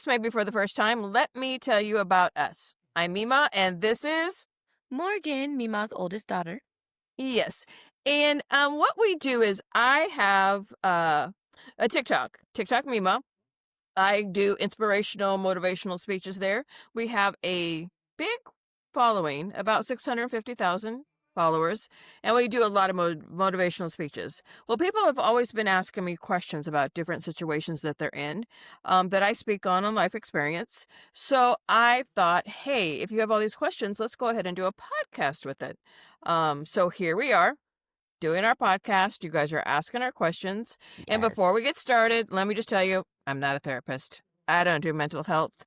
maybe for the first time, let me tell you about us. I'm Mima, and this is Morgan, Memaw's oldest daughter. yes. And what we do is I have a TikTok Mima. I do inspirational, motivational speeches there. We have a big following, about 650,000 followers, and we do a lot of motivational speeches. Well, people have always been asking me questions about different situations that they're in that I speak on life experience. So I thought, hey, if you have all these questions, let's go ahead and do a podcast with it. So here we are doing our podcast. You guys are asking our questions. And Yes. before we get started, let me just tell you, I'm not a therapist. I don't do mental health,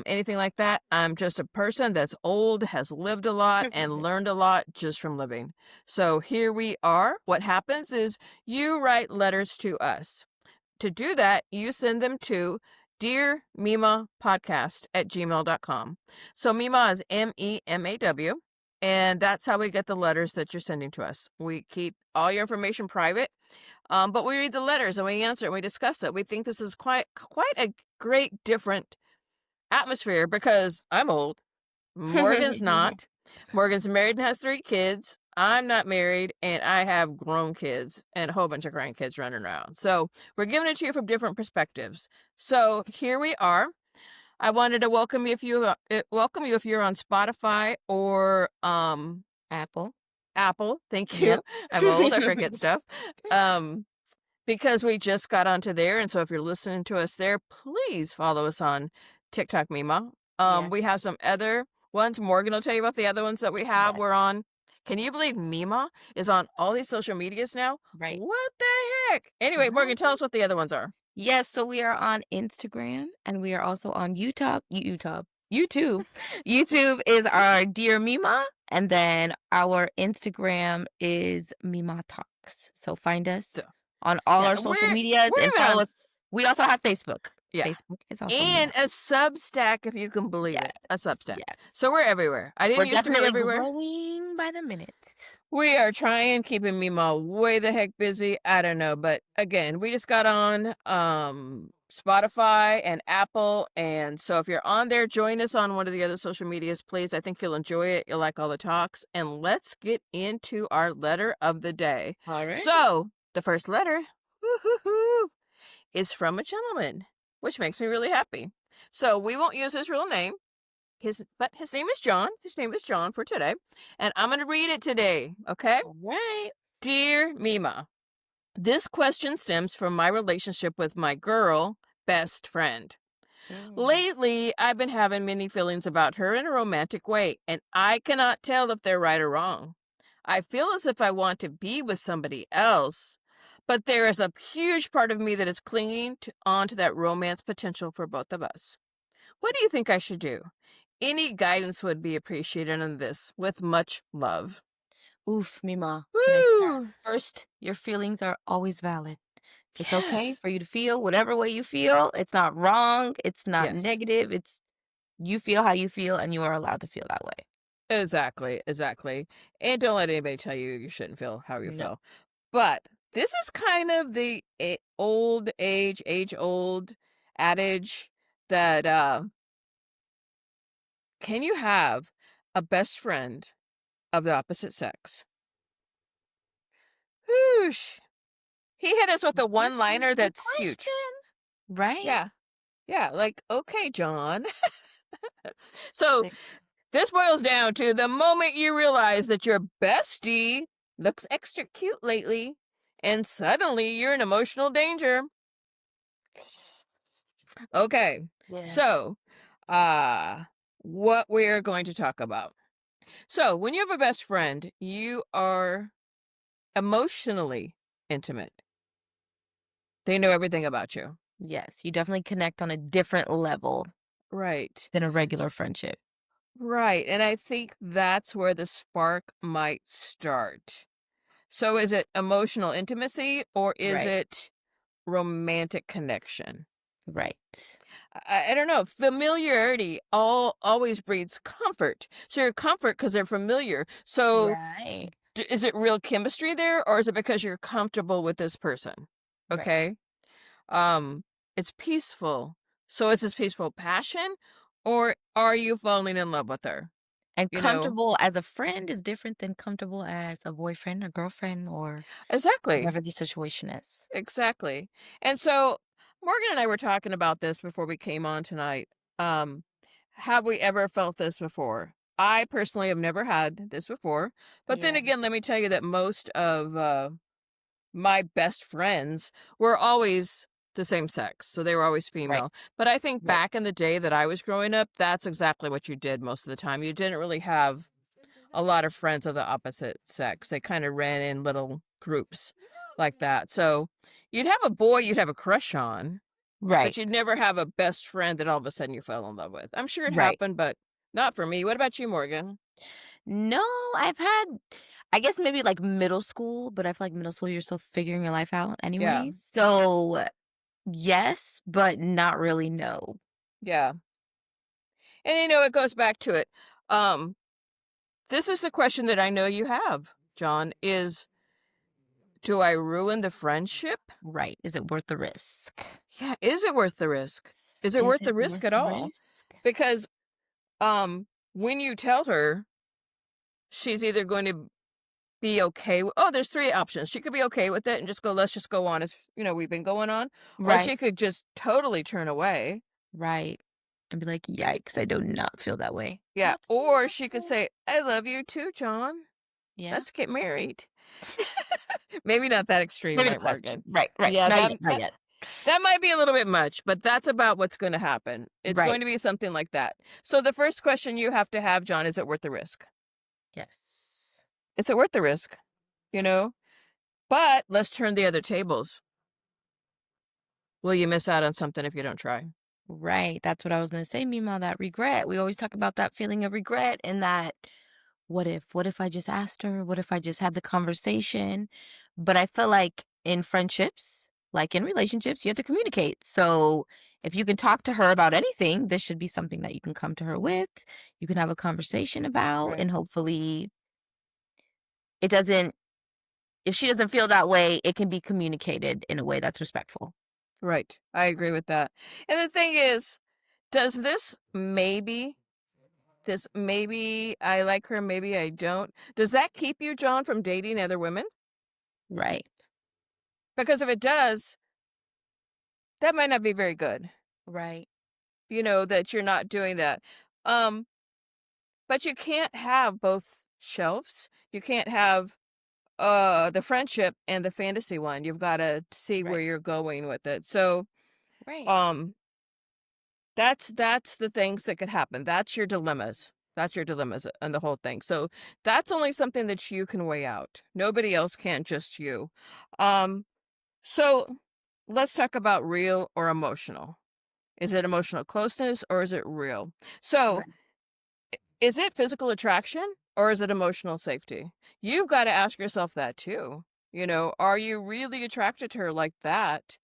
anything like that. I'm just a person that's old, has lived a lot, and learned a lot just from living. So here we are. What happens is you write letters to us. To do that, you send them to Dear Memaw Podcast at gmail.com. So Memaw is Memaw. And that's how we get the letters that you're sending to us. We keep all your information private, but we read the letters and we answer and we discuss it. We think this is quite a great different atmosphere because I'm old. Morgan's not. Morgan's married and has 3 kids. I'm not married, and I have grown kids and a whole bunch of grandkids running around. So we're giving it to you from different perspectives. So here we are. I wanted to welcome you if you're on Spotify or Apple. Apple. Thank you. Yep. I'm old. I forget stuff. Um, because we just got onto there, and so if you're listening to us there, please follow us on TikTok Mima. Yes. We have some other ones. Morgan will tell you about the other ones that we have. Yes. We're on. Can you believe Mima is on all these social medias now? Right. What the heck? Anyway, Morgan, tell us what the other ones are. Yes, so we are on Instagram and we are also on YouTube. YouTube is our Dear Mima, and then our Instagram is Mima Talks. So find us So, on all yeah, our social medias we're and even follow on, us. We also have Facebook. yeah. Facebook is also And Mima. a Substack, if you can believe Yes. it. A Substack. Yes. So we're everywhere. I didn't We're used to be definitely everywhere. growing by the minute. We are trying, keeping Mima way the heck busy. I don't know. But again, we just got on Spotify and Apple. And so if you're on there, join us on one of the other social medias, please. I think you'll enjoy it. You'll like all the talks. And let's get into our letter of the day. All right. So the first letter woo-hoo-hoo, is from a gentleman, which makes me really happy. So we won't use his real name. But his name is John. His name is John for today. And I'm going to read it today, okay? All right. Dear Mima, this question stems from my relationship with my girl best friend. Lately, I've been having many feelings about her in a romantic way, and I cannot tell if they're right or wrong. I feel as if I want to be with somebody else, but there is a huge part of me that is clinging on to that romance potential for both of us. What do you think I should do? Any guidance would be appreciated on this, with much love. Oof, Mima. Can I start? Woo! First, your feelings are always valid. It's okay Yes. for you to feel whatever way you feel. It's not wrong. It's not Yes. negative. It's you feel how you feel, and you are allowed to feel that way. Exactly. And don't let anybody tell you you shouldn't feel how you No. feel. But this is kind of the age-old adage that can you have a best friend of the opposite sex? Whoosh. He hit us with a This is one-liner the that's huge. question, right? Yeah. Yeah, like, okay, John. So Like, this boils down to the moment you realize that your bestie looks extra cute lately, and suddenly you're in emotional danger. Okay, yeah. so, what we're going to talk about. So, when you have a best friend, you are emotionally intimate. They know everything about you. Yes, you definitely connect on a different level Right. than a regular friendship. Right. And I think that's where the spark might start. So is it emotional intimacy or is Right. it romantic connection? Right. I don't know. Familiarity always breeds comfort. So you're comfort because they're familiar. So Right. is it real chemistry there or is it because you're comfortable with this person? Right. Okay. Um, it's peaceful. So is this peaceful passion, or are you falling in love with her? And You know? comfortable as a friend is different than comfortable as a boyfriend or girlfriend or Exactly. whatever the situation is. Exactly. And so Morgan and I were talking about this before we came on tonight. Um, have we ever felt this before? I personally have never had this before. But then Yeah. again, let me tell you that most of my best friends were always the same sex. So they were always Right. female. But I think Right. back in the day that I was growing up, that's exactly what you did most of the time. You didn't really have a lot of friends of the opposite sex. They kind of ran in little groups like that. So you'd have a boy you'd have a crush on, but Right. you'd never have a best friend that all of a sudden you fell in love with. I'm sure it Right. happened, but not for me. What about you, Morgan? No, I've had I guess maybe like middle school, but I feel like middle school you're still figuring your life out Yeah. anyways. So yes, but not really no. Yeah. And it goes back to it. Um, this is the question that I know you have, John, is do I ruin the friendship? Right. Is it worth the risk? Yeah, is it worth the risk? Is it Is worth the it risk worth at the all? risk? Because when you tell her she's either going to be okay oh, there's 3 options. She could be okay with it and just go, "Let's just go on as, we've been going on," or Right. she could just totally turn away. Right. And be like, yikes, I do not feel that way. Yeah, or she could Absolutely. say, "I love you too, John. Yeah. Let's get married." Maybe not that extreme, Maybe right, not that extreme. Morgan? Right, right. Yeah, Not that yet, not that yet. that might be a little bit much, but that's about what's gonna happen. It's going Right. to be something like that. So the first question you have to have, John, is it worth the risk? Yes. Is it worth the risk? You know? But let's turn the other tables. Will you miss out on something if you don't try? Right. That's what I was gonna say, meanwhile, that regret. We always talk about that feeling of regret and that what if I just asked her? What if I just had the conversation? But I feel like in friendships, like in relationships, you have to communicate. So if you can talk to her about anything, this should be something that you can come to her with, you can have a conversation about, Right. and hopefully it doesn't if she doesn't feel that way, it can be communicated in a way that's respectful. Right. I agree with that. And the thing is, does this maybe I like her, maybe I don't, does that keep you, John, from dating other women? Right. Because if it does, that might not be very good, Right. that you're not doing that. Um, but you can't have both shelves. You can't have the friendship and the fantasy one. You've got to see where Right. you're going with it. So, Right. um that's the things that could happen. That's your dilemmas. That's your dilemmas and the whole thing. So that's only something that you can weigh out. Nobody else can, just you. Um, so let's talk about real or emotional. Is it emotional closeness or is it real? So Right. is it physical attraction or is it emotional safety? You've got to ask yourself that too. Are you really attracted to her like that?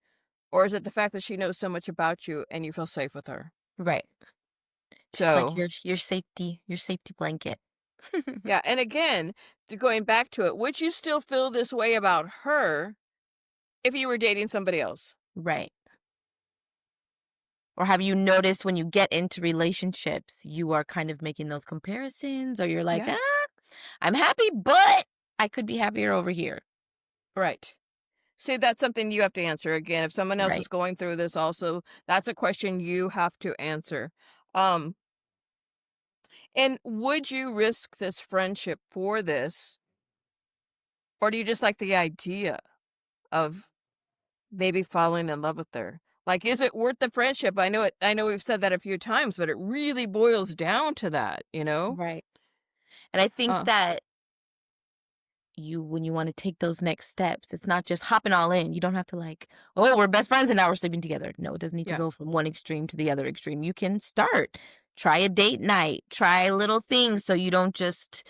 Or is it the fact that she knows so much about you and you feel safe with her? Right. She's like So your safety blanket. yeah, and again, going back to it, would you still feel this way about her if you were dating somebody else? Right. Or have you noticed when you get into relationships, you are kind of making those comparisons or you're like, Yeah, I'm happy, but I could be happier over here. right. See, that's something you have to answer. Again, if someone else is Right. going through this also, that's a question you have to answer. Um, and would you risk this friendship for this, or do you just like the idea of maybe falling in love with her? Like, is it worth the friendship? I know we've said that a few times, but it really boils down to that, you know? Right. And I think Uh, that when you want to take those next steps, it's not just hopping all in. You don't have to like, oh, we're best friends and now we're sleeping together. No, it doesn't need to yeah. go from one extreme to the other extreme. You can start, try a date night, try little things so you don't just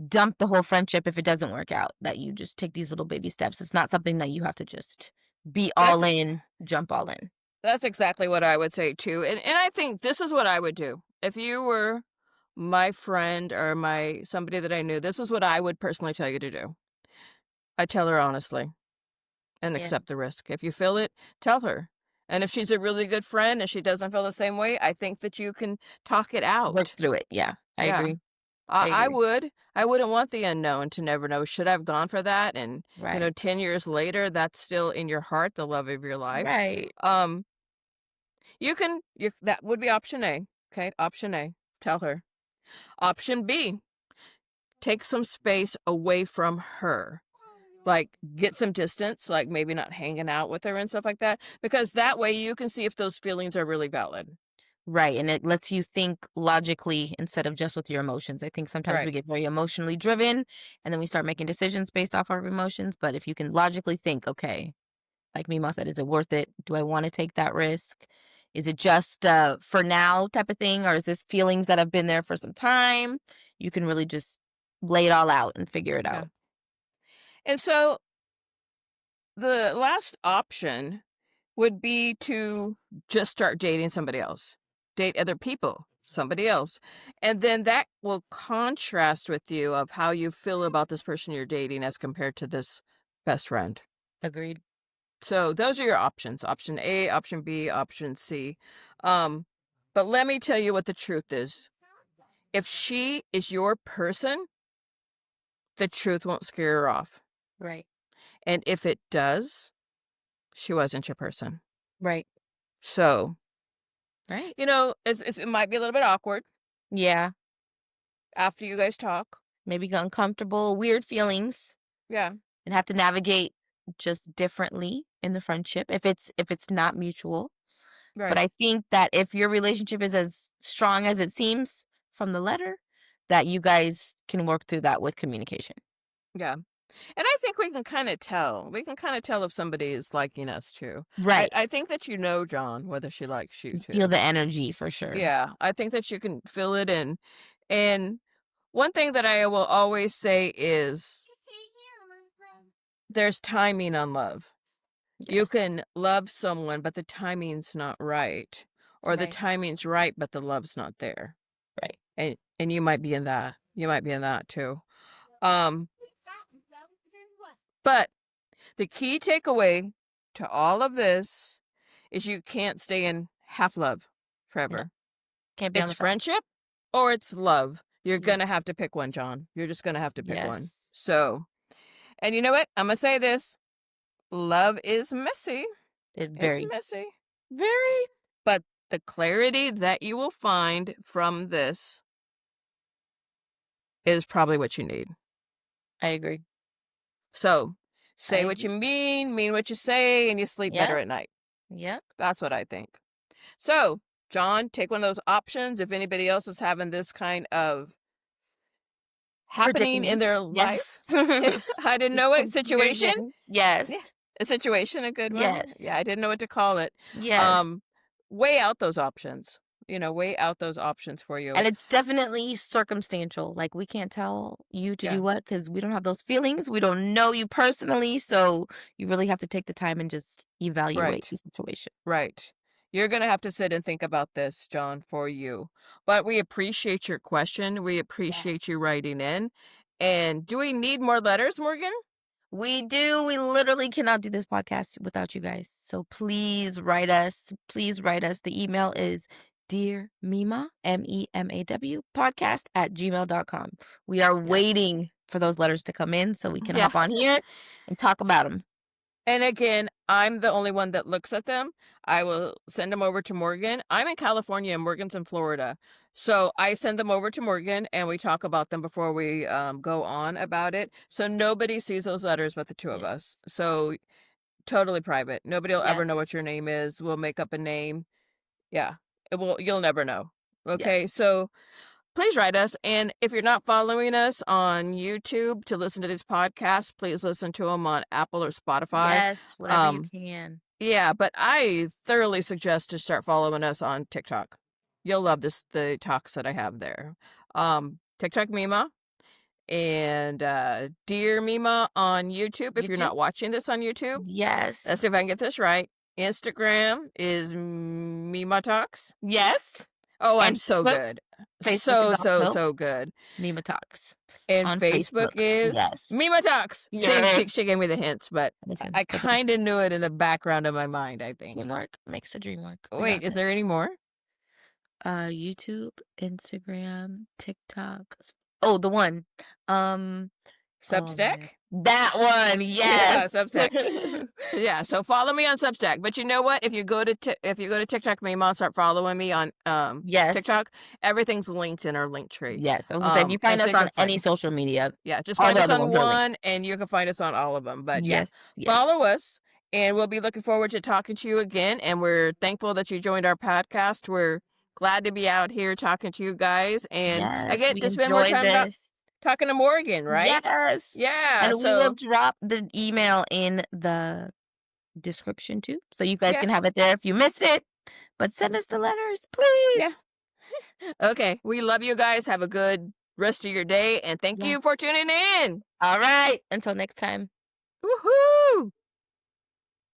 dump the whole friendship if it doesn't work out. That you just take these little baby steps. It's not something that you have to just be all That's in, jump all in. that's exactly what I would say too. And I think this is what I would do. If you were my friend or my somebody that I knew, this is what I would personally tell you to do. I tell her honestly and Yeah. accept the risk. If you feel it, tell her. And if she's a really good friend and she doesn't feel the same way, I think that you can talk it Work out. through it. Yeah, I Yeah. agree. I I agree. would. I wouldn't want the unknown to never know. Should I have gone for that? And, Right. 10 years later, that's still in your heart, the love of your life. Right. Um, that would be option A. Okay. Option A. Tell her. Option B, take some space away from her. Like, get some distance, like maybe not hanging out with her and stuff like that, because that way you can see if those feelings are really valid. Right, and it lets you think logically instead of just with your emotions. I think sometimes we Right. get very emotionally driven, and then we start making decisions based off our emotions, but if you can logically think, "Okay," like Mima said, "Is it worth it? Do I wanna take that risk? Is it just, for now type of thing, or is this feelings that have been there for some time?" You can really just lay it all out and figure it Yeah. out. And so the last option would be to just start dating somebody else, date other people, somebody else. And then that will contrast with you of how you feel about this person you're dating as compared to this best friend. Agreed. So those are your options, option A, option B, option C. Um, but let me tell you what the truth is. If she is your person, the truth won't scare her off. Right. And if it does, she wasn't your person. Right. So, Right. it might be a little bit awkward Yeah. after you guys talk. Maybe get uncomfortable, weird feelings. Yeah, And have to navigate just differently in the friendship if it's not mutual. But right. I think that if your relationship is as strong as it seems from the letter, that you guys can work through that with communication. Yeah. And I think we can kind of tell. We can kind of tell if somebody is liking us too. I, Right. I think that John, whether she likes you Feel too. the energy for sure. Yeah, I think that you can feel it. And one thing that I will always say is there's timing on love. You Yes. can love someone, but the timing's not right. Or the Right. timing's right, but the love's not there. Right. And you might be in that. You might be in that too. Um, but the key takeaway to all of this is you can't stay in half love No. forever. Can't be on It's the fence. friendship or it's love. You're Yeah. gonna have to pick one, John. You're just gonna have to pick one. Yes. So, and you know what? I'm gonna say this. Love is messy. It It's very, messy. very But the clarity that you will find from this is probably what you need. I agree. So, I say what you agree. mean what you say, and you sleep better Yep. at night. Yep. That's what I think. So, John, take one of those options. If anybody else is having this kind of happening in Predicament. their Yes. life, I didn't know it, situation. Confusion. Yes. Yeah, a situation, a good one. Yeah, Yes. I didn't know what to call it. Yes. Um, weigh out those options. Weigh out those options for you. And it's definitely circumstantial. Like, we can't tell you to Yeah, do what because we don't have those feelings. We don't know you personally. So you really have to take the time and just evaluate right. the situation. Right. You're going to have to sit and think about this, John, for you. But we appreciate your question. We Yeah. appreciate you writing in. And do we need more letters, Morgan? We do. We literally cannot do this podcast without you guys. So please write us. Please write us. The email is Dear Memaw, Memaw, podcast at gmail.com. We are Yeah. waiting for those letters to come in so we can Yeah. hop on here and talk about them. And again, I'm the only one that looks at them. I will send them over to Morgan. I'm in California and Morgan's in Florida. So I send them over to Morgan and we talk about them before we go on about it. So nobody sees those letters but the two of us. Yes. So totally private. Nobody will ever know Yes. what your name is. We'll make up a name. Yeah. You'll never know. Okay. Yes. So please write us. And if you're not following us on YouTube to listen to these podcasts, please listen to them on Apple or Spotify. Yes. Whatever you Um, can. yeah, but I thoroughly suggest to start following us on TikTok. You'll love the talks that I have there. TikTok Mima and Dear Mima on YouTube. If you're YouTube? not watching this on YouTube, Yes. let's see if I can get this right. Instagram is Mima Talks. Yes. Oh, I'm And so Facebook. good. Facebook is So, so, also so good. Mema Talks. And on Facebook Facebook. is Yes. Memaw Talks. See, Yes. she gave me the hints, but Listen, I look at this. kind of knew it in the background of my mind, I think. Teamwork makes the dream work. We Wait, got is this. there any more? YouTube, Instagram, TikTok. Oh, the one. Oh man. Substack? That one, Yeah, yes. Substack. Yeah, so follow me on Substack. But you know what? If you go to TikTok, Memaw, start following me on Yes. TikTok. Everything's linked in our link tree. Yes. I was gonna say, if you And find so us you on can any find social media, yeah, just all find the us other on ones are linked. one, and you can find us on all of them. But yeah, Yes, yes. follow us, and we'll be looking forward to talking to you again. And we're thankful that you joined our podcast. We're glad to be out here talking to you guys, and I Yes, get we to spend more enjoyed time this. talking to Morgan, right? Yes. Yeah. And we will So drop the email in the description too. So you guys yeah, can have it there if you missed it. But send us the letters, yeah. please. Okay, we love you guys. Have a good rest of your day, and thank Yes. you for tuning in. All right. Until next time. Woohoo!